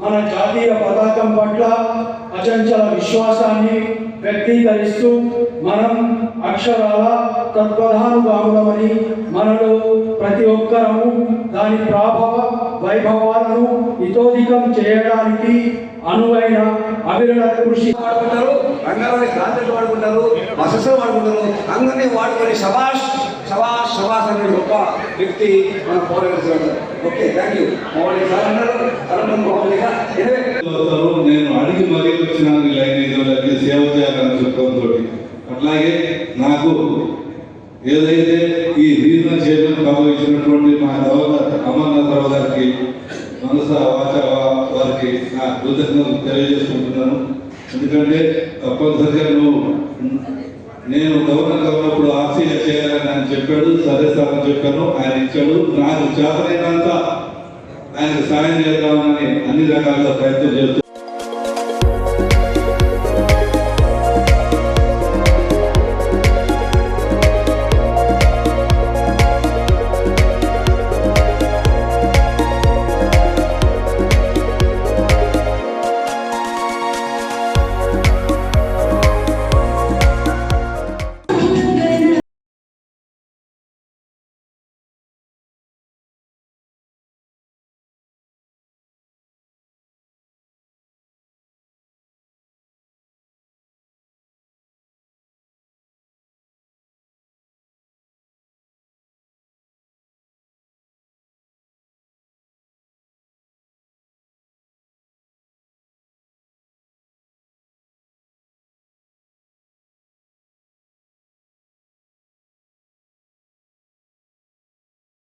మన జాతీయ పతాకం పట్ల అచంచల విశ్వాసాన్ని వ్యక్తీకరిస్తూ మనం అక్షరాల తత్ప్రధానుగాములమని, మనలో ప్రతి ఒక్కరము దాని ప్రభావ వైభవాలను ఇతోధికం చేయడానికి అనువైన అవిరళ కృషి వాడుకుంటారు, రంగారావు క్రాంతిని వాడుకుంటారు, వసస్సు వాడుకుంటారు, అందరినీ వాడుకొని శబాష్ శబాష్ శబాష్ అనే గొప్ప వ్యక్తి మన పోరాడు. Okay, thank you. మౌలిక సార్ అన్నారు నేను అడిగి మరీ వచ్చినాను లైన్ సేవ చేయాలని చెప్పడంతో. అట్లాగే నాకు ఏదైతే ఈ రీజనల్ చైర్మన్ పదవి ఇచ్చినటువంటి మా అమర్నాథ్ రావు గారికి, మనస వాచ వారికి నా కృతజ్ఞతలు తెలియజేసుకుంటున్నాను. ఎందుకంటే తప్పనిసరిగా నేను గవర్నర్గా ఉన్నప్పుడు ఆర్సీగా చేయాలని ఆయన చెప్పాడు. సరే సార్ అని చెప్పాను, ఆయన ఇచ్చాడు. నాకు చేతనైనంత ఆయనకు సాయం చేద్దామని అన్ని రకాలుగా ప్రయత్నం చేస్తూ